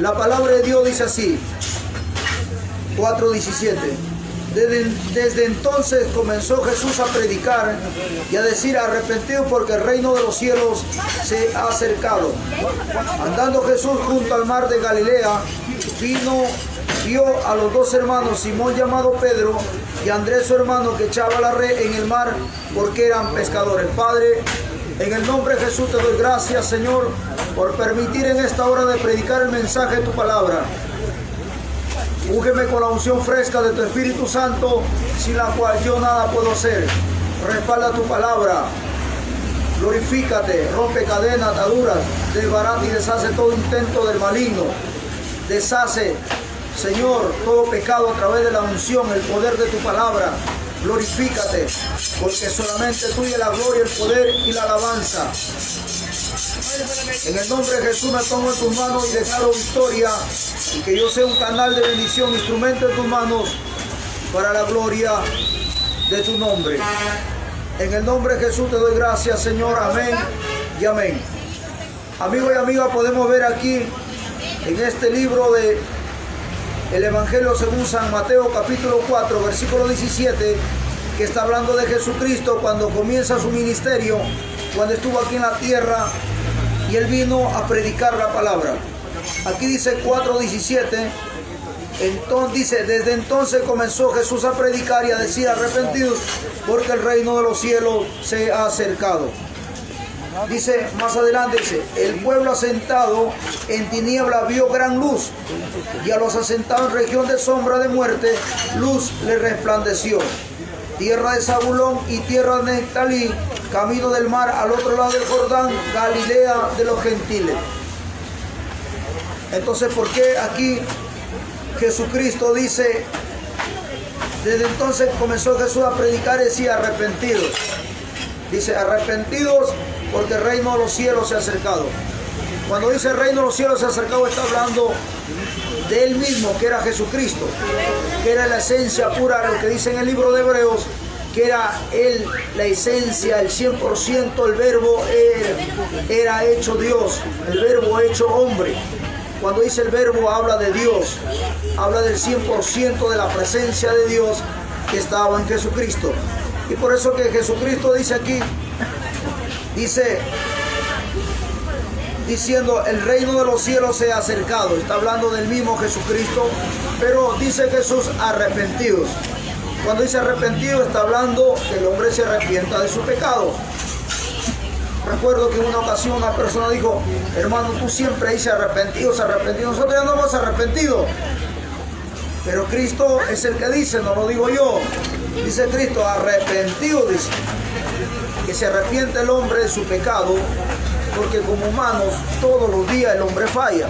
La palabra de Dios dice así, 4:17. Desde entonces comenzó Jesús a predicar y a decir: arrepentidos porque el reino de los cielos se ha acercado. Andando Jesús junto al mar de Galilea, vio a los dos hermanos, Simón llamado Pedro y Andrés su hermano, que echaba la red en el mar porque eran pescadores. Padre, en el nombre de Jesús te doy gracias, Señor, por permitir en esta hora de predicar el mensaje de tu palabra. Úngeme con la unción fresca de tu Espíritu Santo, sin la cual yo nada puedo hacer. Respalda tu palabra. Glorifícate, rompe cadenas, ataduras, desbarata y deshace todo intento del maligno. Deshace, Señor, todo pecado a través de la unción, el poder de tu palabra. Glorifícate, porque solamente tuya es la gloria, el poder y la alabanza. En el nombre de Jesús me pongo en tus manos y declaro victoria, y que yo sea un canal de bendición, instrumento en tus manos, para la gloria de tu nombre. En el nombre de Jesús te doy gracias, Señor. Amén y amén. Amigos y amigas, podemos ver aquí en este libro de el Evangelio según San Mateo, capítulo 4, versículo 17, que está hablando de Jesucristo cuando comienza su ministerio, cuando estuvo aquí en la tierra y él vino a predicar la palabra. Aquí dice 4:17, entonces dice: desde entonces comenzó Jesús a predicar y a decir: arrepentidos porque el reino de los cielos se ha acercado. Dice más adelante, dice: el pueblo asentado en tiniebla vio gran luz, y a los asentados en región de sombra de muerte, luz le resplandeció. Tierra de Zabulón y tierra de Neftalí, camino del mar al otro lado del Jordán, Galilea de los gentiles. Entonces, ¿por qué aquí Jesucristo dice, desde entonces comenzó Jesús a predicar y decía: arrepentidos? Dice: arrepentidos porque el reino de los cielos se ha acercado. Cuando dice el reino de los cielos se ha acercado, está hablando de él mismo, que era Jesucristo, que era la esencia pura, lo que dice en el libro de Hebreos, que era él, la esencia, el 100%, el verbo era hecho Dios, el verbo hecho hombre. Cuando dice el verbo, habla de Dios, habla del 100% de la presencia de Dios que estaba en Jesucristo. Y por eso que Jesucristo dice aquí, diciendo: el reino de los cielos se ha acercado. Está hablando del mismo Jesucristo, pero dice Jesús: arrepentidos. Cuando dice arrepentido, está hablando que el hombre se arrepienta de su pecado. Recuerdo que en una ocasión una persona dijo: hermano, tú siempre dices arrepentidos, arrepentidos. Nosotros ya no hemos arrepentido, pero Cristo es el que dice, no lo digo yo. Dice Cristo: arrepentido, dice. Que se arrepiente el hombre de su pecado, porque como humanos todos los días el hombre falla.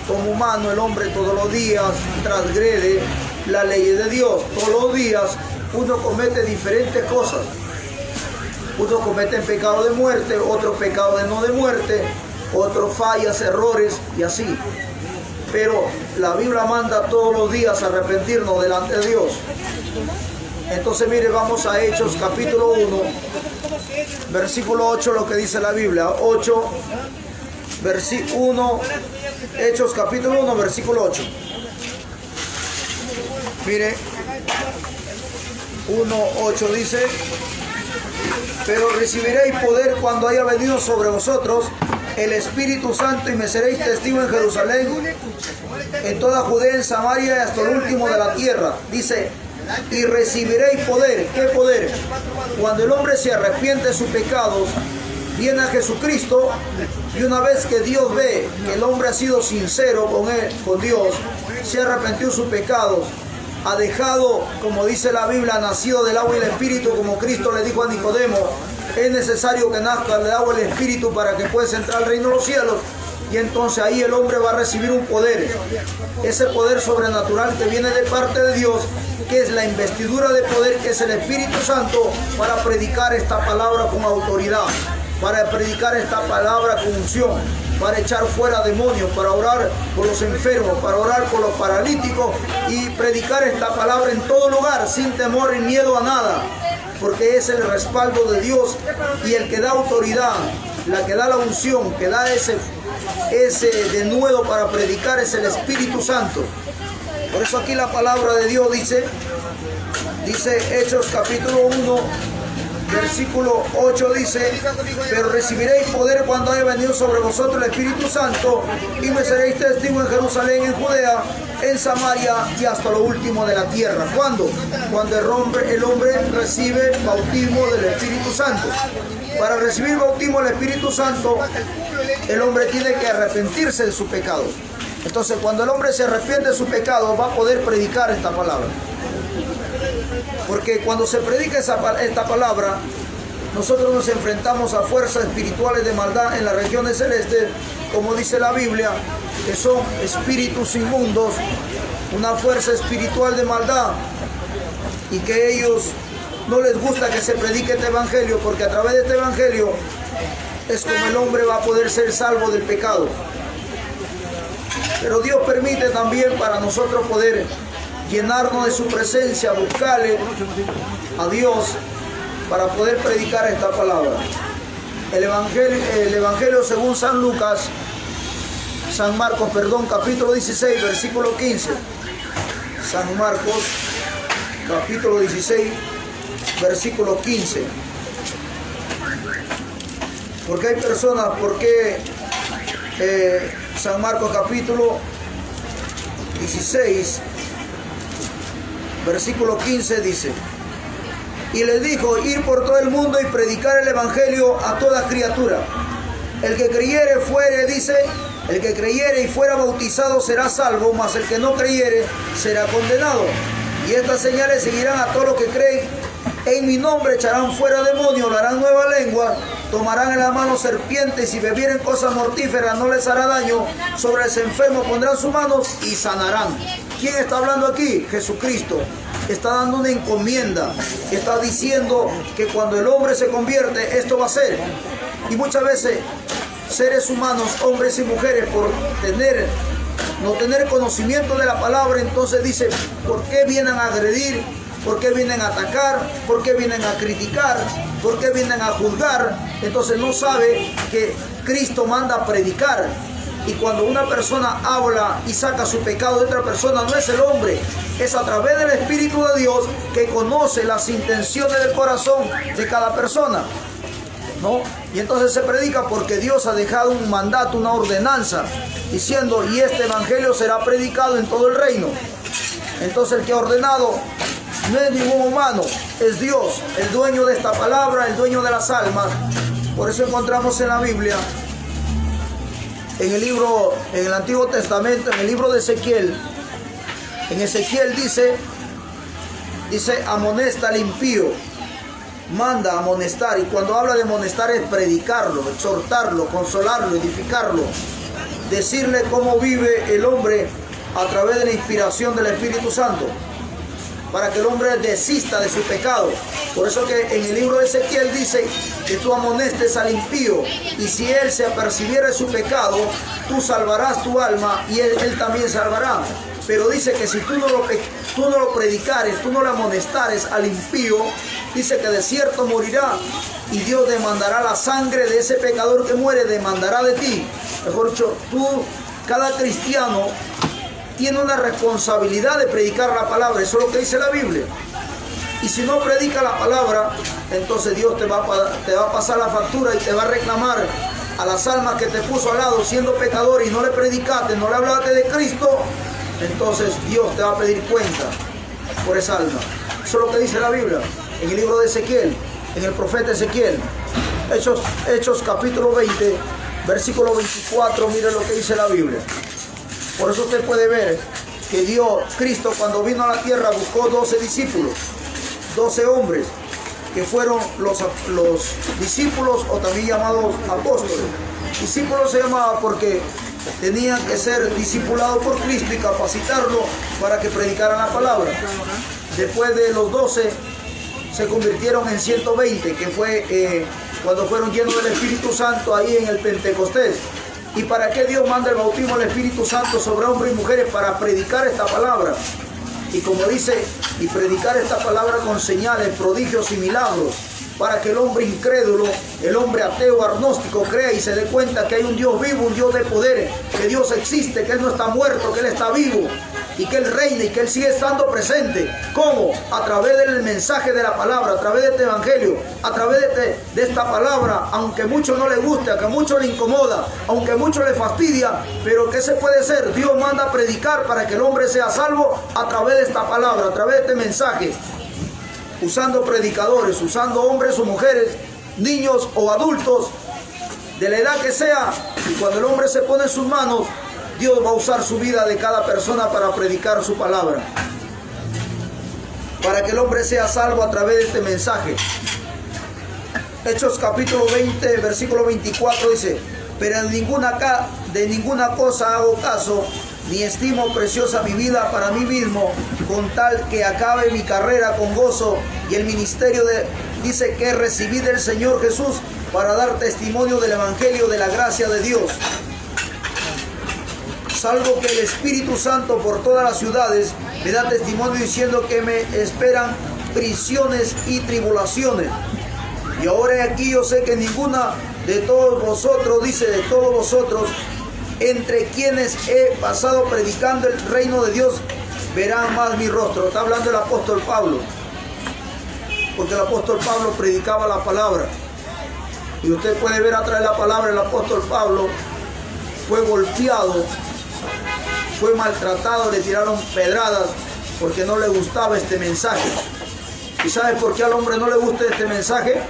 Como humano el hombre todos los días transgrede la ley de Dios. Todos los días uno comete diferentes cosas. Uno comete pecado de muerte, otro pecado de no de muerte, otro fallas, errores y así. Pero la Biblia manda todos los días arrepentirnos delante de Dios. Entonces mire, vamos a Hechos capítulo 1, versículo 8, lo que dice la Biblia. 8, versículo 1, Hechos capítulo 1, versículo 8. Mire, 1:8 dice: pero recibiréis poder cuando haya venido sobre vosotros el Espíritu Santo, y me seréis testigo en Jerusalén, en toda Judea, en Samaria y hasta el último de la tierra. Dice: y recibiréis poder. ¿Qué poder? Cuando el hombre se arrepiente de sus pecados, viene a Jesucristo, y una vez que Dios ve que el hombre ha sido sincero con Dios, se ha arrepentido de sus pecados, ha dejado, como dice la Biblia, nacido del agua y el Espíritu, como Cristo le dijo a Nicodemo: es necesario que nazca del agua y el Espíritu para que puedas entrar al reino de los cielos. Y entonces ahí el hombre va a recibir un poder, ese poder sobrenatural que viene de parte de Dios, que es la investidura de poder, que es el Espíritu Santo, para predicar esta palabra con autoridad, para predicar esta palabra con unción, para echar fuera demonios, para orar por los enfermos, para orar por los paralíticos y predicar esta palabra en todo lugar, sin temor ni miedo a nada, porque es el respaldo de Dios, y el que da autoridad, la que da la unción, que da ese ese denuedo para predicar es el Espíritu Santo. Por eso aquí la palabra de Dios dice Hechos capítulo 1, versículo 8 dice: pero recibiréis poder cuando haya venido sobre vosotros el Espíritu Santo, y me seréis testigo en Jerusalén, en Judea, en Samaria y hasta lo último de la tierra. ¿Cuándo? Cuando el hombre recibe bautismo del Espíritu Santo. Para recibir bautismo del Espíritu Santo, el hombre tiene que arrepentirse de su pecado. Entonces, cuando el hombre se arrepiente de su pecado, va a poder predicar esta palabra. Porque cuando se predica esta palabra, nosotros nos enfrentamos a fuerzas espirituales de maldad en las regiones celestes, como dice la Biblia, que son espíritus inmundos, una fuerza espiritual de maldad, y que ellos no les gusta que se predique este evangelio, porque a través de este evangelio es como el hombre va a poder ser salvo del pecado. Pero Dios permite también para nosotros poder llenarnos de su presencia, buscarle a Dios para poder predicar esta palabra. El evangelio según San Marcos, capítulo 16, versículo 15. San Marcos, capítulo 16, versículo 15. Porque hay personas, porque San Marcos capítulo 16, versículo 15 dice: y le dijo: ir por todo el mundo y predicar el evangelio a toda criatura. El que creyere y fuera bautizado será salvo, mas el que no creyere será condenado. Y estas señales seguirán a todos los que creen en mi nombre: echarán fuera demonios, hablarán nueva lengua, tomarán en la mano serpientes, y si bebieren cosas mortíferas no les hará daño, sobre los enfermos pondrán sus manos y sanarán. ¿Quién está hablando aquí? Jesucristo. Está dando una encomienda, está diciendo que cuando el hombre se convierte, esto va a ser. Y muchas veces seres humanos, hombres y mujeres, por no tener conocimiento de la palabra, entonces dice: ¿por qué vienen a agredir? ¿Por qué vienen a atacar? ¿Por qué vienen a criticar? ¿Por qué vienen a juzgar? Entonces no sabe que Cristo manda a predicar. Y cuando una persona habla y saca su pecado de otra persona, no es el hombre, es a través del Espíritu de Dios, que conoce las intenciones del corazón de cada persona, ¿no? Y entonces se predica porque Dios ha dejado un mandato, una ordenanza, diciendo: y este evangelio será predicado en todo el reino. Entonces el que ha ordenado no es ningún humano, es Dios, el dueño de esta palabra, el dueño de las almas. Por eso encontramos en la Biblia, en el Antiguo Testamento, en el libro de Ezequiel, en Ezequiel dice: amonesta al impío, manda a amonestar. Y cuando habla de amonestar es predicarlo, exhortarlo, consolarlo, edificarlo, decirle cómo vive el hombre a través de la inspiración del Espíritu Santo, para que el hombre desista de su pecado. Por eso que en el libro de Ezequiel dice que tú amonestes al impío, y si él se apercibiera de su pecado, tú salvarás tu alma y él también salvará. Pero dice que si tú no lo predicares, tú no le amonestares al impío, dice que de cierto morirá, y Dios demandará la sangre de ese pecador que muere, demandará de ti. Mejor dicho, cada cristiano tiene una responsabilidad de predicar la palabra. Eso es lo que dice la Biblia. Y si no predica la palabra, entonces Dios te va a pasar la factura y te va a reclamar a las almas que te puso al lado siendo pecador, y no le predicaste, no le hablaste de Cristo. Entonces Dios te va a pedir cuenta por esa alma. Eso es lo que dice la Biblia en el libro de Ezequiel, en el profeta Ezequiel. Hechos capítulo 20, versículo 24. Mire lo que dice la Biblia. Por eso usted puede ver que Cristo, cuando vino a la tierra, buscó 12 discípulos, 12 hombres, que fueron los discípulos, o también llamados apóstoles. Discípulos se llamaba porque tenían que ser discipulados por Cristo y capacitarlo para que predicaran la palabra. Después de los 12 se convirtieron en 120, que fue cuando fueron llenos del Espíritu Santo ahí en el Pentecostés. ¿Y para qué Dios manda el bautismo del Espíritu Santo sobre hombres y mujeres? Para predicar esta palabra. Y como dice, y predicar esta palabra con señales, prodigios y milagros. para que el hombre incrédulo, el hombre ateo, agnóstico, crea y se dé cuenta que hay un Dios vivo, un Dios de poder, que Dios existe, que Él no está muerto, que Él está vivo y que Él reina y que Él sigue estando presente. ¿Cómo? A través del mensaje de la palabra, a través de este evangelio, a través de esta palabra, aunque mucho no le guste, aunque mucho le incomoda, aunque mucho le fastidia, pero ¿qué se puede hacer? Dios manda a predicar para que el hombre sea salvo a través de esta palabra, a través de este mensaje, usando predicadores, usando hombres o mujeres, niños o adultos, de la edad que sea, y cuando el hombre se pone en sus manos, Dios va a usar su vida de cada persona para predicar su palabra, para que el hombre sea salvo a través de este mensaje. Hechos capítulo 20, versículo 24 dice: pero de ninguna cosa hago caso, ni estimo preciosa mi vida para mí mismo, con tal que acabe mi carrera con gozo y el ministerio dice que recibí del Señor Jesús para dar testimonio del evangelio de la gracia de Dios. Salvo que el Espíritu Santo por todas las ciudades me da testimonio diciendo que me esperan prisiones y tribulaciones. Y ahora aquí yo sé que ninguna de todos vosotros, dice, de todos vosotros, entre quienes he pasado predicando el reino de Dios, verán más mi rostro. Está hablando el apóstol Pablo, porque el apóstol Pablo predicaba la palabra. Y usted puede ver atrás de la palabra, el apóstol Pablo fue golpeado, fue maltratado, le tiraron pedradas porque no le gustaba este mensaje. ¿Y sabe por qué al hombre no le gusta este mensaje?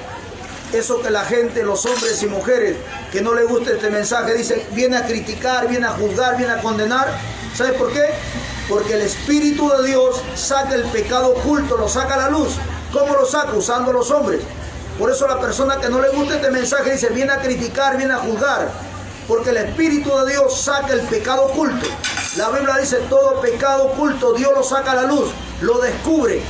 Eso que la gente, los hombres y mujeres que no le gusta este mensaje, dice, viene a criticar, viene a juzgar, viene a condenar. ¿Sabe por qué? Porque el Espíritu de Dios saca el pecado oculto, lo saca a la luz. ¿Cómo lo saca? Usando a los hombres. Por eso la persona que no le gusta este mensaje dice, viene a criticar, viene a juzgar. Porque el Espíritu de Dios saca el pecado oculto. La Biblia dice, todo pecado oculto Dios lo saca a la luz, lo descubre.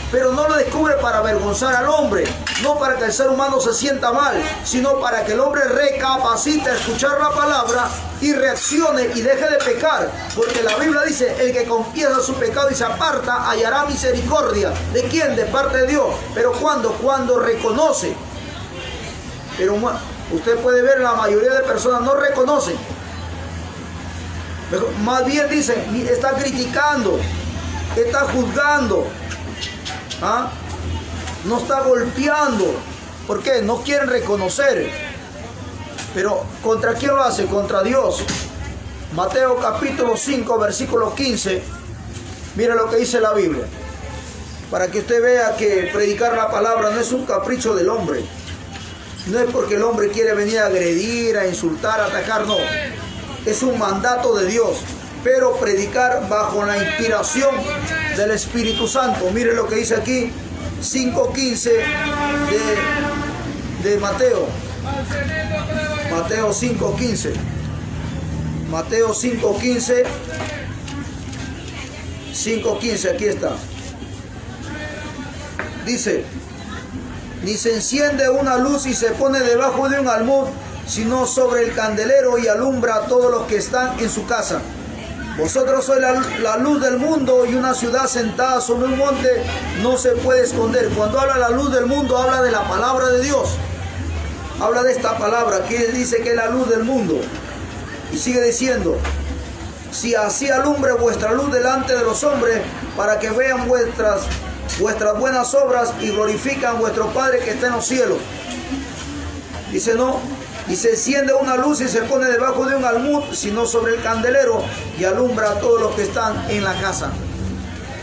Pero no lo descubre para avergonzar al hombre, no para que el ser humano se sienta mal, sino para que el hombre recapacite a escuchar la palabra y reaccione y deje de pecar. Porque la Biblia dice, el que confiesa su pecado y se aparta, hallará misericordia. ¿De quién? De parte de Dios. ¿Pero cuándo? Cuando reconoce. Pero usted puede ver, la mayoría de personas no reconocen. Más bien dicen, está criticando, está juzgando. ¿Ah? No está golpeando. ¿Por qué? No quieren reconocer. Pero ¿contra quién lo hace? Contra Dios. Mateo capítulo 5 versículo 15. Mire lo que dice la Biblia, para que usted vea que predicar la palabra no es un capricho del hombre. No es porque el hombre quiere venir a agredir, a insultar, a atacar, no. Es un mandato de Dios. Pero predicar bajo la inspiración del Espíritu Santo. Mire lo que dice aquí, 5:15 de Mateo. Mateo 5:15. Mateo 5:15. 5:15, aquí está. Dice, ni se enciende una luz y se pone debajo de un almud, sino sobre el candelero y alumbra a todos los que están en su casa. Vosotros sois la luz del mundo, y una ciudad sentada sobre un monte no se puede esconder. Cuando habla la luz del mundo, habla de la palabra de Dios. Habla de esta palabra, que dice que es la luz del mundo. Y sigue diciendo, si así alumbre vuestra luz delante de los hombres, para que vean vuestras buenas obras y glorifican vuestro Padre que está en los cielos. Dice, no. Y se enciende una luz y se pone debajo de un almud, sino sobre el candelero, y alumbra a todos los que están en la casa.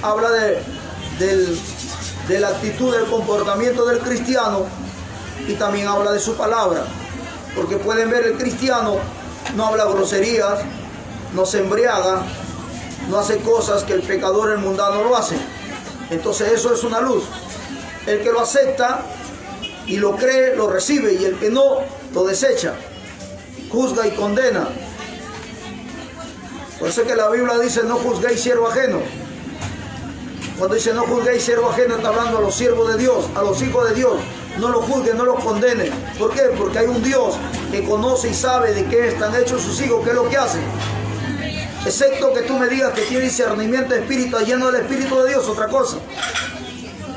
Habla de la actitud, del comportamiento del cristiano, y también habla de su palabra. Porque pueden ver, el cristiano no habla groserías, no se embriaga, no hace cosas que el pecador, el mundano lo hace. Entonces eso es una luz. El que lo acepta y lo cree, lo recibe, y el que no, lo desecha, juzga y condena. Por eso es que la Biblia dice, no juzguéis siervo ajeno. Cuando dice no juzguéis siervo ajeno, está hablando a los siervos de Dios, a los hijos de Dios. No los juzguen, no los condenen. ¿Por qué? Porque hay un Dios que conoce y sabe de qué están hechos sus hijos, qué es lo que hacen. Excepto que tú me digas que tiene discernimiento de espíritu, lleno del Espíritu de Dios, otra cosa.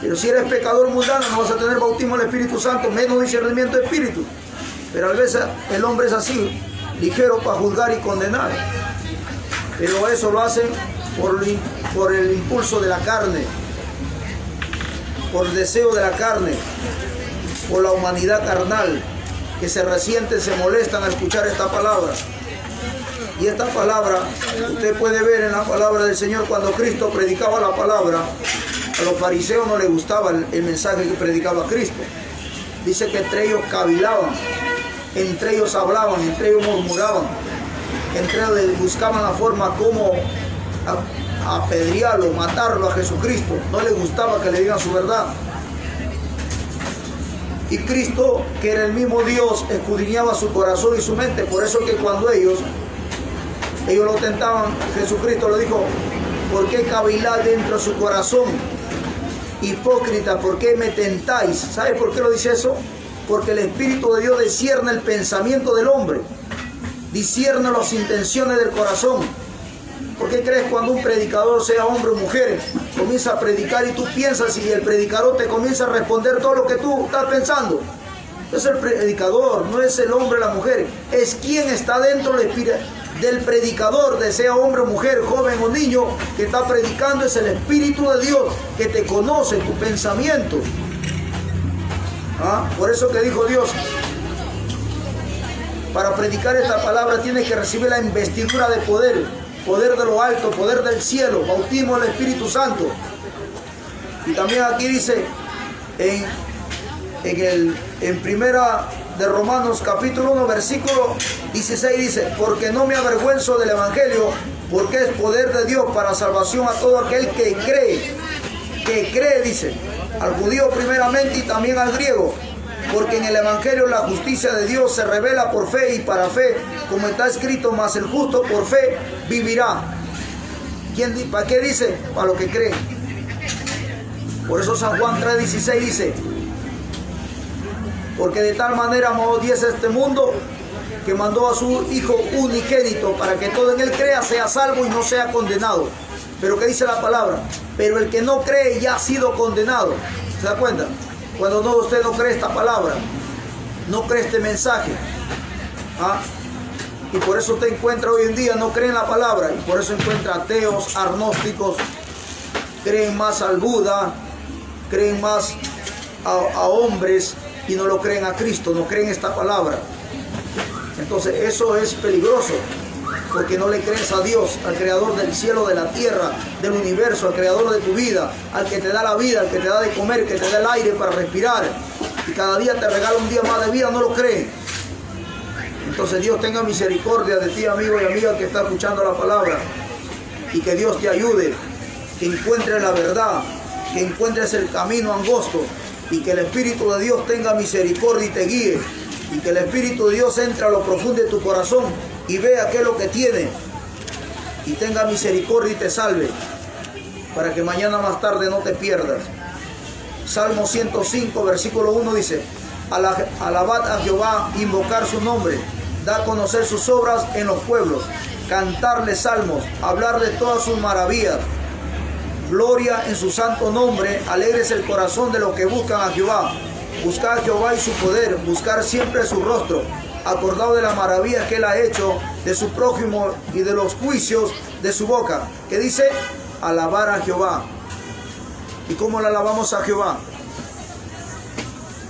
Pero si eres pecador mundano, no vas a tener bautismo del Espíritu Santo, menos discernimiento de espíritu. Pero a veces el hombre es así, ligero para juzgar y condenar. Pero eso lo hacen por el impulso de la carne, por el deseo de la carne, por la humanidad carnal, que se resienten, se molestan al escuchar esta palabra. Y esta palabra, usted puede ver en la palabra del Señor, cuando Cristo predicaba la palabra, a los fariseos no les gustaba el mensaje que predicaba Cristo. Dice que entre ellos cavilaban, entre ellos hablaban, entre ellos murmuraban, entre ellos buscaban la forma como apedrearlo, matarlo a Jesucristo. No les gustaba que le digan su verdad. Y Cristo, que era el mismo Dios, escudriñaba su corazón y su mente. Por eso que cuando ellos lo tentaban, Jesucristo le dijo: ¿por qué caviláis dentro de su corazón? Hipócrita, ¿por qué me tentáis? ¿Sabe por qué lo dice eso? Porque el Espíritu de Dios discierne el pensamiento del hombre, discierne las intenciones del corazón. ¿Por qué crees cuando un predicador, sea hombre o mujer, comienza a predicar y tú piensas y el predicador te comienza a responder todo lo que tú estás pensando? Es el predicador, no es el hombre o la mujer, es quien está dentro del predicador, de sea hombre o mujer, joven o niño, que está predicando. Es el Espíritu de Dios que te conoce tu pensamiento. Por eso que dijo Dios, para predicar esta palabra tienes que recibir la investidura de poder, poder de lo alto, poder del cielo, bautismo del Espíritu Santo. Y también aquí dice en primera de Romanos capítulo 1 versículo 16, dice: porque no me avergüenzo del evangelio, porque es poder de Dios para salvación a todo aquel que cree, dice, al judío primeramente y también al griego, porque en el evangelio la justicia de Dios se revela por fe y para fe, como está escrito: mas el justo por fe vivirá. ¿Para qué dice? Para lo que cree. Por eso San Juan 3:16 dice: porque de tal manera amó Dios a este mundo, que mandó a su Hijo unigénito, para que todo en él crea sea salvo y no sea condenado. Pero ¿qué dice la palabra? Pero el que no cree ya ha sido condenado. ¿Se da cuenta? Cuando usted no cree esta palabra, no cree este mensaje. Y por eso usted encuentra hoy en día, no creen la palabra, y por eso encuentra ateos, agnósticos, creen más al Buda, creen más a hombres, y no lo creen a Cristo, no creen esta palabra. Entonces eso es peligroso, porque no le crees a Dios, al creador del cielo, de la tierra, del universo, al creador de tu vida, al que te da la vida, al que te da de comer, que te da el aire para respirar, y cada día te regala un día más de vida, no lo creen. Entonces Dios tenga misericordia de ti, amigo y amiga que está escuchando la palabra, y que Dios te ayude, que encuentres la verdad, que encuentres el camino angosto, y que el Espíritu de Dios tenga misericordia y te guíe, y que el Espíritu de Dios entre a lo profundo de tu corazón y vea qué es lo que tiene, y tenga misericordia y te salve, para que mañana más tarde no te pierdas. Salmo 105 versículo 1 dice: alabad a Jehová, invocar su nombre, da a conocer sus obras en los pueblos, cantarle salmos, hablar de todas sus maravillas. Gloria en su santo nombre, alegres el corazón de los que buscan a Jehová. Buscar a Jehová y su poder, buscar siempre su rostro, acordado de las maravillas que él ha hecho, de su prójimo y de los juicios de su boca. Que dice: alabar a Jehová. ¿Y cómo le alabamos a Jehová?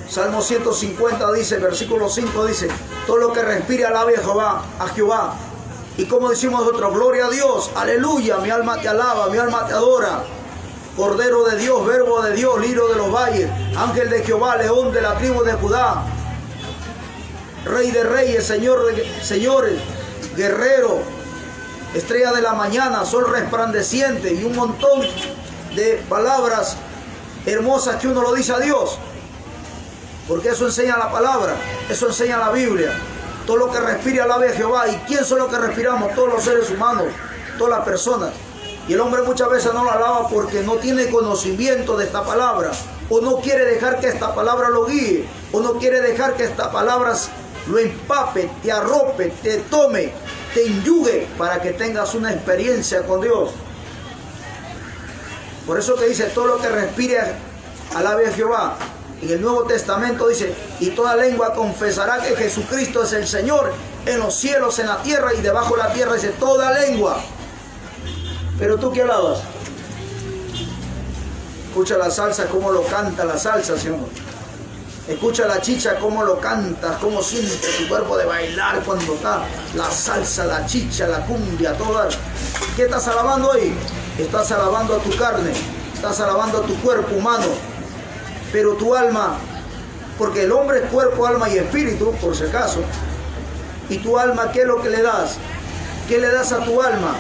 Salmo 150 dice, versículo 5 dice: todo lo que respire alabe a Jehová. Y como decimos nosotros: gloria a Dios, aleluya, mi alma te alaba, mi alma te adora. Cordero de Dios, verbo de Dios, liro de los valles, ángel de Jehová, león de la tribu de Judá, rey de reyes, señor de señores, guerrero, estrella de la mañana, sol resplandeciente, y un montón de palabras hermosas que uno lo dice a Dios, porque eso enseña la palabra, eso enseña la Biblia. Todo lo que respire alabe a Jehová. ¿Y quién son los que respiramos? Todos los seres humanos, todas las personas. Y el hombre muchas veces no lo alaba porque no tiene conocimiento de esta palabra, o no quiere dejar que esta palabra lo guíe, o no quiere dejar que esta palabra lo empape, te arrope, te tome, te inyugue, para que tengas una experiencia con Dios. Por eso que dice: todo lo que respire alabe a Jehová. En el Nuevo Testamento dice, y toda lengua confesará que Jesucristo es el Señor, en los cielos, en la tierra y debajo de la tierra, dice toda lengua. Pero tú, ¿qué alabas? Escucha la salsa, cómo lo canta la salsa, Señor. Escucha la chicha, cómo lo cantas, cómo siente tu cuerpo de bailar cuando está la salsa, la chicha, la cumbia, toda. ¿Qué estás alabando hoy? Estás alabando a tu carne, estás alabando a tu cuerpo humano, pero tu alma, porque el hombre es cuerpo, alma y espíritu, por si acaso, y tu alma, ¿qué es lo que le das? ¿Qué le das a tu alma?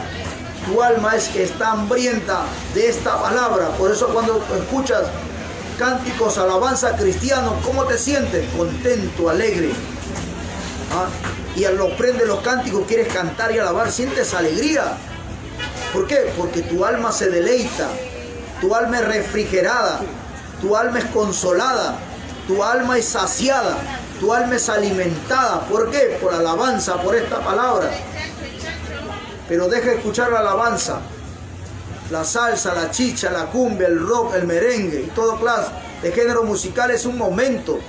Tu alma es que está hambrienta de esta palabra. Por eso cuando escuchas cánticos, alabanza cristiano, ¿cómo te sientes? Contento, alegre. ¿Ah? Y al lo prende los cánticos, quieres cantar y alabar, sientes alegría. ¿Por qué? Porque tu alma se deleita, tu alma es refrigerada, tu alma es consolada, tu alma es saciada, tu alma es alimentada. ¿Por qué? Por alabanza, por esta palabra. Pero deja de escuchar la alabanza, la salsa, la chicha, la cumbia, el rock, el merengue y todo clase de género musical. Es un momento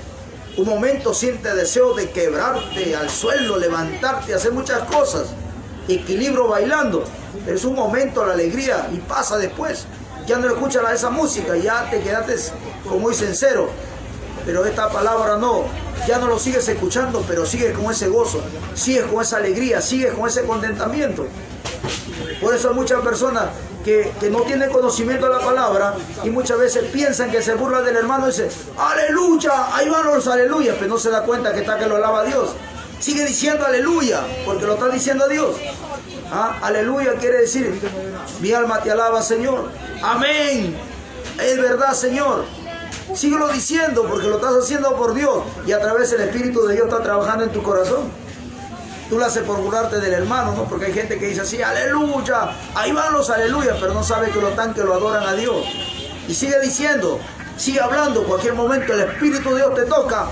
siente deseo de quebrarte al suelo, levantarte, hacer muchas cosas, equilibrio bailando, pero es un momento la alegría y pasa después. Ya no escuchas esa música, ya te quedaste como muy sincero, pero esta palabra no, ya no lo sigues escuchando, pero sigues con ese gozo, sigues con esa alegría, sigues con ese contentamiento. Por eso hay muchas personas que no tienen conocimiento de la palabra y muchas veces piensan que se burla del hermano y dicen, aleluya, ahí van los aleluyas, pero no se da cuenta que está que lo alaba a Dios. Sigue diciendo aleluya, porque lo está diciendo a Dios. ¿Ah? Aleluya quiere decir, mi alma te alaba, Señor. Amén. Es verdad, Señor. Síguelo diciendo, porque lo estás haciendo por Dios y a través del Espíritu de Dios está trabajando en tu corazón. Tú lo haces por burlarte del hermano, ¿no? Porque hay gente que dice así, aleluya, ahí van los aleluyas, pero no sabe que lo adoran a Dios. Y sigue diciendo, sigue hablando, cualquier momento el Espíritu de Dios te toca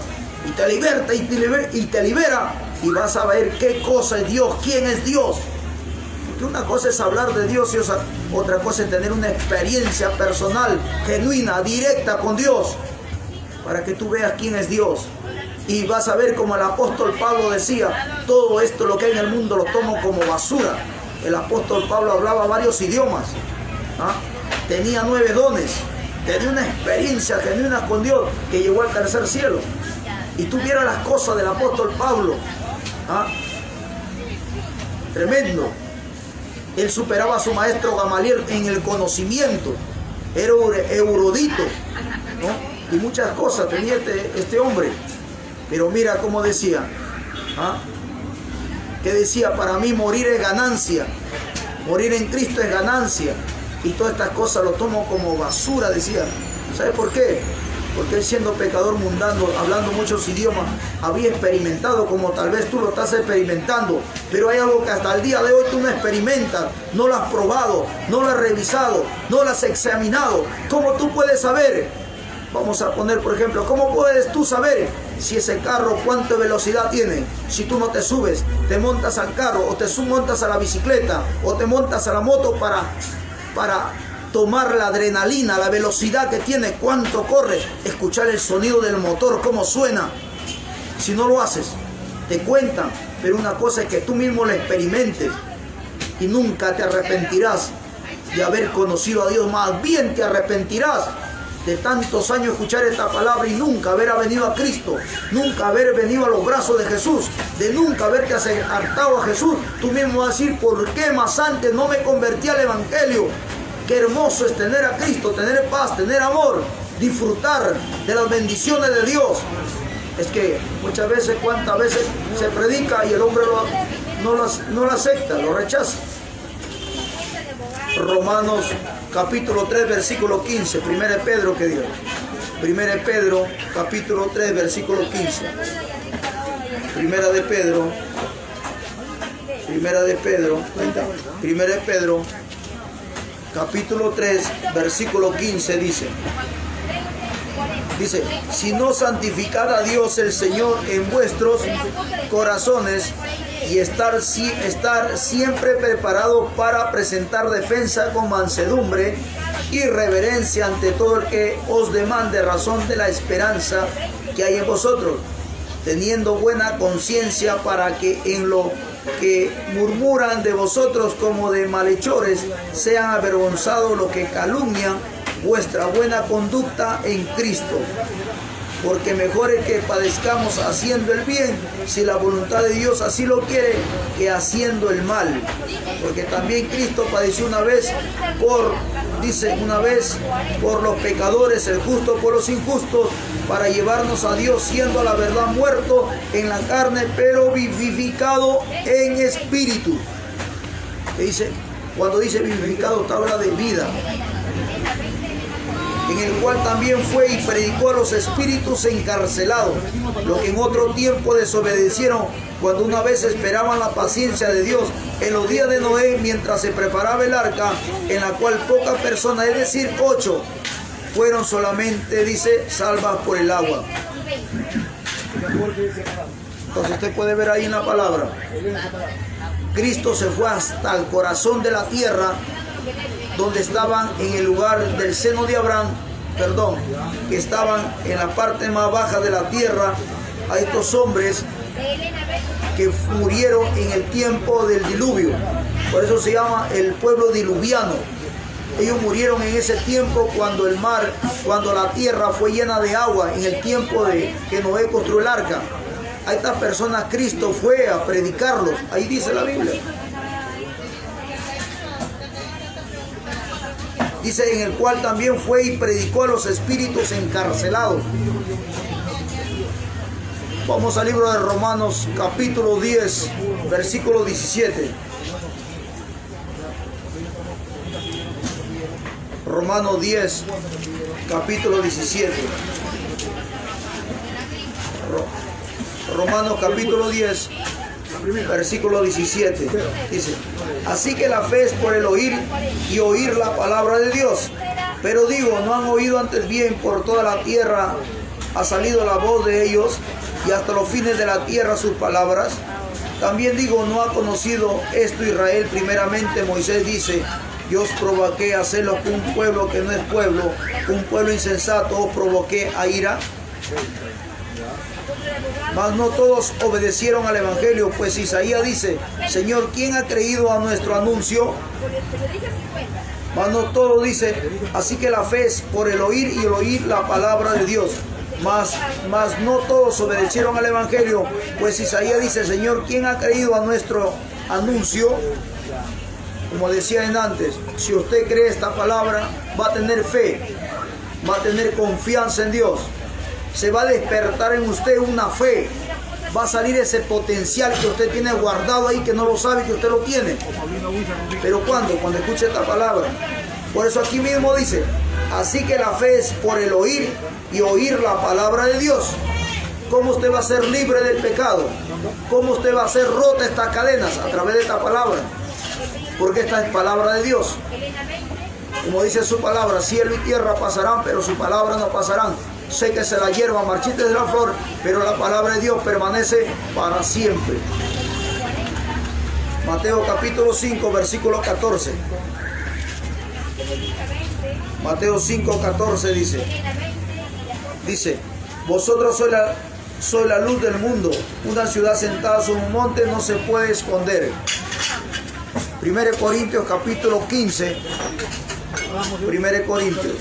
y te liberta y te libera y vas a ver qué cosa es Dios, quién es Dios. Porque una cosa es hablar de Dios y otra cosa es tener una experiencia personal, genuina, directa con Dios, para que tú veas quién es Dios. Y vas a ver como el apóstol Pablo decía, todo esto lo que hay en el mundo lo tomo como basura. El apóstol Pablo hablaba varios idiomas, ¿ah? Tenía 9 dones, tenía una experiencia genuina con Dios que llegó al tercer cielo. Y tú vieras las cosas del apóstol Pablo, ¿ah? Tremendo. Él superaba a su maestro Gamaliel en el conocimiento, era erudito, ¿no? Y muchas cosas tenía este hombre. Pero mira cómo decía, ¿ah? Que decía, para mí morir es ganancia, morir en Cristo es ganancia, y todas estas cosas lo tomo como basura, decía. ¿Sabe por qué? Porque él, siendo pecador mundano, hablando muchos idiomas, había experimentado como tal vez tú lo estás experimentando, pero hay algo que hasta el día de hoy tú no experimentas, no lo has probado, no lo has revisado, no lo has examinado. ¿Cómo tú puedes saber? Vamos a poner, por ejemplo, ¿cómo puedes tú saber si ese carro cuánta velocidad tiene? Si tú no te subes, te montas al carro, o te montas a la bicicleta, o te montas a la moto para tomar la adrenalina, la velocidad que tiene, cuánto corre, escuchar el sonido del motor, cómo suena. Si no lo haces, te cuentan, pero una cosa es que tú mismo lo experimentes y nunca te arrepentirás de haber conocido a Dios, más bien te arrepentirás de tantos años escuchar esta palabra y nunca haber venido a Cristo, nunca haber venido a los brazos de Jesús, de nunca haberte acercado a Jesús. Tú mismo vas a decir, ¿por qué más antes no me convertí al Evangelio? Qué hermoso es tener a Cristo, tener paz, tener amor, disfrutar de las bendiciones de Dios. Es que muchas veces, cuántas veces se predica y el hombre no lo acepta, lo rechaza. Romanos capítulo 3 versículo 15, 1 Pedro que dio. 1 Pedro capítulo 3 versículo 15. 1 Pedro capítulo 3 versículo 15 dice, si no santificad a Dios el Señor en vuestros corazones y estar siempre preparado para presentar defensa con mansedumbre y reverencia ante todo el que os demande razón de la esperanza que hay en vosotros, teniendo buena conciencia, para que en lo que murmuran de vosotros como de malhechores sean avergonzados los que calumnian vuestra buena conducta en Cristo. Porque mejor es que padezcamos haciendo el bien, si la voluntad de Dios así lo quiere, que haciendo el mal. Porque también Cristo padeció una vez por los pecadores, el justo por los injustos, para llevarnos a Dios, siendo a la verdad muerto en la carne, pero vivificado en espíritu. Cuando dice vivificado, está habla de vida. En el cual también fue y predicó a los espíritus encarcelados, los que en otro tiempo desobedecieron, cuando una vez esperaban la paciencia de Dios en los días de Noé, mientras se preparaba el arca, en la cual pocas personas, es decir, 8, fueron solamente, dice, salvas por el agua. Entonces usted puede ver ahí en la palabra, Cristo se fue hasta el corazón de la tierra, donde estaban en el lugar del seno de Abraham, que estaban en la parte más baja de la tierra, a estos hombres que murieron en el tiempo del diluvio. Por eso se llama el pueblo diluviano. Ellos murieron en ese tiempo cuando el mar, cuando la tierra fue llena de agua, en el tiempo de que Noé construyó el arca. A estas personas Cristo fue a predicarlos, ahí dice la Biblia. Dice, en el cual también fue y predicó a los espíritus encarcelados. Vamos al libro de Romanos, capítulo 10, versículo 17. Romanos 10, capítulo 17. Romanos capítulo 10, versículo 17. Dice, así que la fe es por el oír y oír la palabra de Dios. Pero digo, ¿no han oído antes bien por toda la tierra ha salido la voz de ellos, y hasta los fines de la tierra sus palabras? También digo, ¿no ha conocido esto Israel? Primeramente Moisés dice, yo os provoqué a celos con un pueblo que no es pueblo, un pueblo insensato os provoqué a ira. Mas no todos obedecieron al evangelio, pues Isaías dice, Señor, ¿quién ha creído a nuestro anuncio? Mas no todos, dice, así que la fe es por el oír y el oír la palabra de Dios. Mas no todos obedecieron al evangelio, pues Isaías dice, Señor, ¿quién ha creído a nuestro anuncio? Como decía en antes, si usted cree esta palabra, va a tener fe, va a tener confianza en Dios. Se va a despertar en usted una fe, va a salir ese potencial que usted tiene guardado ahí, que no lo sabe que usted lo tiene. Pero cuando escuche esta palabra, por eso aquí mismo dice, así que la fe es por el oír y oír la palabra de Dios. ¿Cómo usted va a ser libre del pecado? ¿Cómo usted va a ser rota estas cadenas? A través de esta palabra, porque esta es palabra de Dios. Como dice su palabra, cielo y tierra pasarán, pero su palabra no pasarán. Sé que se la hierba, marchite de la flor, pero la palabra de Dios permanece para siempre. Mateo capítulo 5, versículo 14. Mateo 5, 14 dice, vosotros sois la luz del mundo. Una ciudad sentada sobre un monte no se puede esconder. 1 Corintios capítulo 15. 1 Corintios.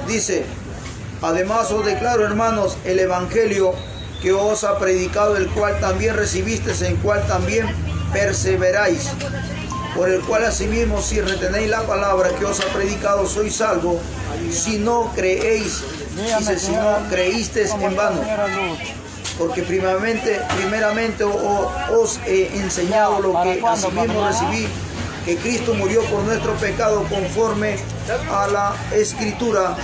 Dice, además os declaro, hermanos, el evangelio que os ha predicado, el cual también recibisteis, en cual también perseveráis, por el cual asimismo, si retenéis la palabra que os ha predicado, sois salvos, si no creéis, dice, si no creísteis en vano. Porque primeramente os he enseñado lo que asimismo recibí, que Cristo murió por nuestro pecado conforme a la Escritura,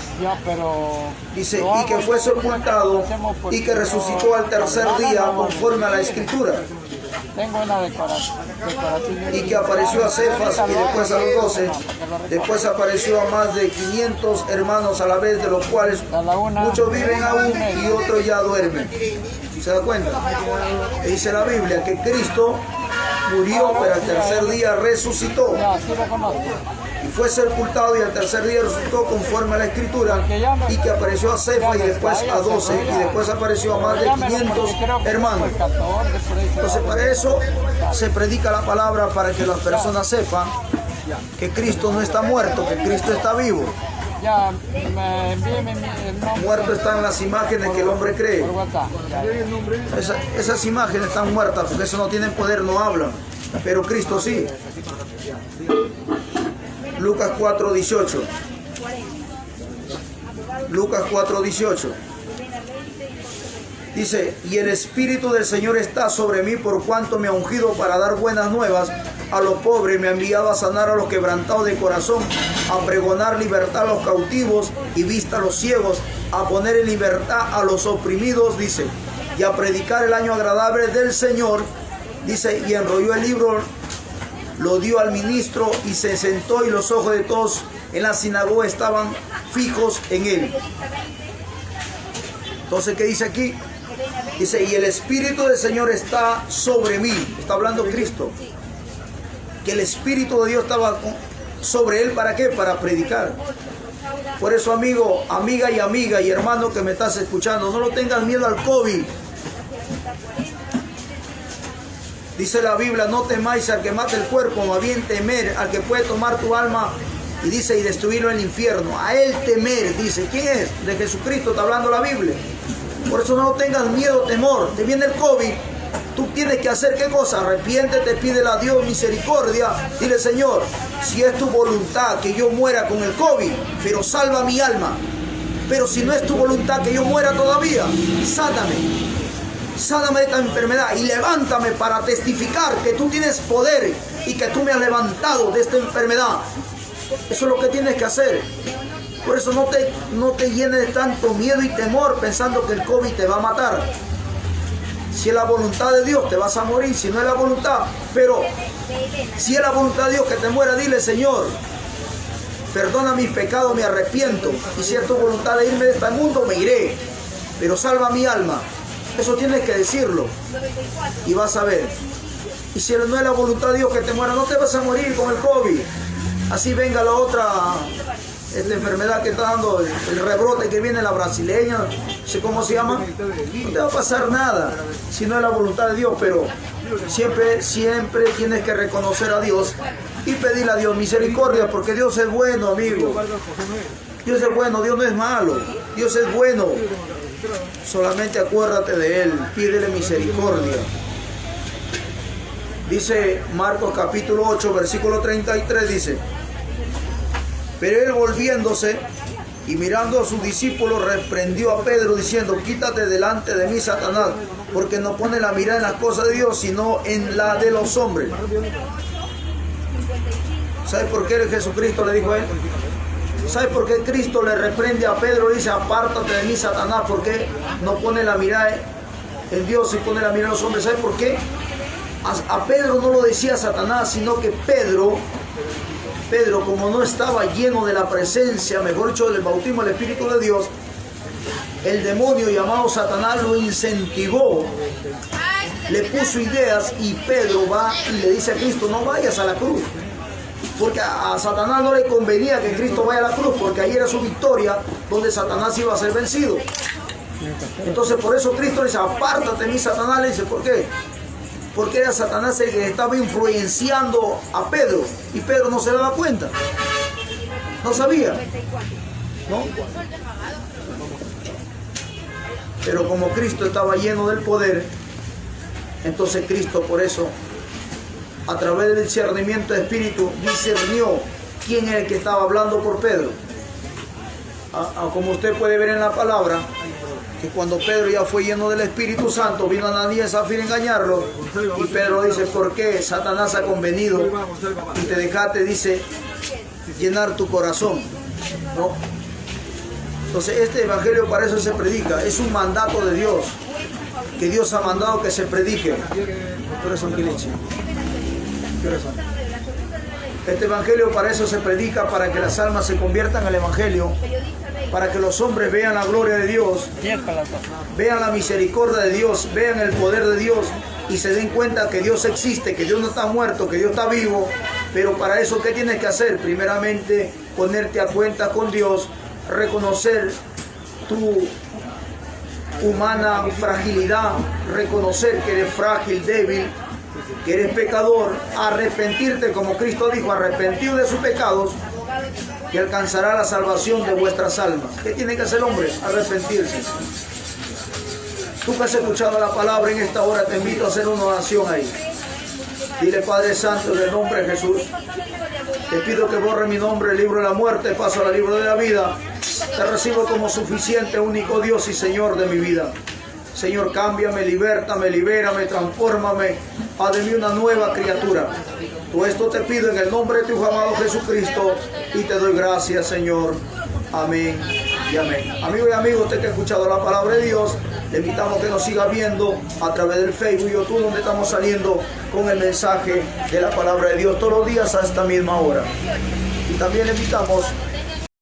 dice, y que fue sepultado y que resucitó al tercer día conforme a la Escritura. Tengo una decoración. Y que apareció a Cefas y después a los 12. Después apareció a más de 500 hermanos a la vez, de los cuales muchos viven aún y otros ya duermen. ¿Se da cuenta? Dice la Biblia que Cristo murió, pero al tercer día resucitó. Y fue sepultado y al tercer día resucitó conforme a la Escritura, y que apareció a Cefas y después a 12 y después apareció a más de 500 hermanos. Entonces para eso se predica la palabra, para que las personas sepan que Cristo no está muerto, que Cristo está vivo. Muerto están las imágenes que el hombre cree. Esas imágenes están muertas porque eso no tienen poder, no hablan. Pero Cristo sí. Lucas 4:18. Lucas 4:18. Dice, y el Espíritu del Señor está sobre mí, por cuanto me ha ungido para dar buenas nuevas a los pobres, me ha enviado a sanar a los quebrantados de corazón, a pregonar libertad a los cautivos y vista a los ciegos, a poner en libertad a los oprimidos, dice, y a predicar el año agradable del Señor, dice, y enrolló el libro, lo dio al ministro y se sentó, y los ojos de todos en la sinagoga estaban fijos en él. Entonces, ¿qué dice aquí? Dice, y el Espíritu del Señor está sobre mí. Está hablando Cristo. Que el Espíritu de Dios estaba sobre él, ¿para qué? Para predicar. Por eso, amigo, amiga y hermano que me estás escuchando, no lo tengas miedo al COVID. Dice la Biblia, no temáis al que mate el cuerpo, más bien temer al que puede tomar tu alma, y dice, y destruirlo en el infierno. A él temer, dice. ¿Quién es? De Jesucristo está hablando la Biblia. Por eso no tengas miedo, temor. Te viene el COVID, tú tienes que hacer ¿qué cosa? Arrepiéntete, pídele a Dios misericordia. Dile, Señor, si es tu voluntad que yo muera con el COVID, pero salva mi alma. Pero si no es tu voluntad que yo muera todavía, sáname. Sáname de esta enfermedad y levántame para testificar que tú tienes poder y que tú me has levantado de esta enfermedad. Eso es lo que tienes que hacer. Por eso no te llenes de tanto miedo y temor pensando que el COVID te va a matar. Si es la voluntad de Dios, te vas a morir. Si no es la voluntad, pero si es la voluntad de Dios que te muera, dile, Señor, perdona mis pecados, me arrepiento. Y si es tu voluntad de irme de este mundo, me iré. Pero salva mi alma. Eso tienes que decirlo. Y vas a ver. Y si no es la voluntad de Dios que te muera, no te vas a morir con el COVID. Así venga la otra enfermedad que está dando, el rebrote que viene, la brasileña, no sé cómo se llama. No te va a pasar nada si no es la voluntad de Dios, pero siempre tienes que reconocer a Dios y pedirle a Dios misericordia, porque Dios es bueno, amigo. Dios es bueno, Dios no es malo, Dios es bueno. Solamente acuérdate de Él, pídele misericordia. Dice Marcos capítulo 8, versículo 33, dice, pero él volviéndose y mirando a sus discípulos reprendió a Pedro diciendo, quítate delante de mí, Satanás, porque no pone la mirada en las cosas de Dios, sino en la de los hombres. ¿Sabes por qué Jesucristo le dijo a él? ¿Sabes por qué Cristo le reprende a Pedro y dice, apártate de mí, Satanás, porque no pone la mirada en Dios y pone la mirada en los hombres? ¿Sabes por qué? A Pedro no lo decía Satanás, sino que Pedro, como no estaba lleno de la presencia, mejor dicho, del bautismo del Espíritu de Dios, el demonio llamado Satanás lo incentivó, le puso ideas, y Pedro va y le dice a Cristo, no vayas a la cruz. Porque a Satanás no le convenía que Cristo vaya a la cruz, porque ahí era su victoria, donde Satanás iba a ser vencido. Entonces por eso Cristo le dice, apártate de mí, Satanás. Le dice, ¿por qué? Porque era Satanás el que estaba influenciando a Pedro, y Pedro no se daba cuenta, no sabía, ¿no? Pero como Cristo estaba lleno del poder, entonces Cristo por eso, a través del discernimiento de espíritu, discernió quién es el que estaba hablando por Pedro. Como usted puede ver en la palabra, que cuando Pedro ya fue lleno del Espíritu Santo, vino Ananías a fin de engañarlo, y Pedro dice, ¿por qué Satanás ha convenido y te dejaste, dice, llenar tu corazón? ¿No? Entonces este evangelio para eso se predica, es un mandato de Dios, que Dios ha mandado que se predique. ¿Qué hora son, Kilichi? ¿Qué hora son? Este evangelio para eso se predica, para que las almas se conviertan al evangelio, para que los hombres vean la gloria de Dios, vean la misericordia de Dios, vean el poder de Dios y se den cuenta que Dios existe, que Dios no está muerto, que Dios está vivo. Pero para eso, ¿qué tienes que hacer? Primeramente, ponerte a cuenta con Dios, reconocer tu humana fragilidad, reconocer que eres frágil, débil, que eres pecador, arrepentirte, como Cristo dijo, arrepentir de sus pecados y alcanzará la salvación de vuestras almas. ¿Qué tiene que hacer el hombre? Arrepentirse. Tú que has escuchado la palabra en esta hora, te invito a hacer una oración ahí. Dile: Padre Santo, en el nombre de Jesús, te pido que borre mi nombre del libro de la muerte, paso al libro de la vida. Te recibo como suficiente, único Dios y Señor de mi vida. Señor, cámbiame, libértame, libérame, transfórmame, haz de mí una nueva criatura. Todo esto te pido en el nombre de tu amado Jesucristo y te doy gracias, Señor. Amén y amén. Amigo y amigo, usted que ha escuchado la palabra de Dios, le invitamos a que nos siga viendo a través del Facebook y YouTube, donde estamos saliendo con el mensaje de la palabra de Dios todos los días a esta misma hora. Y también le invitamos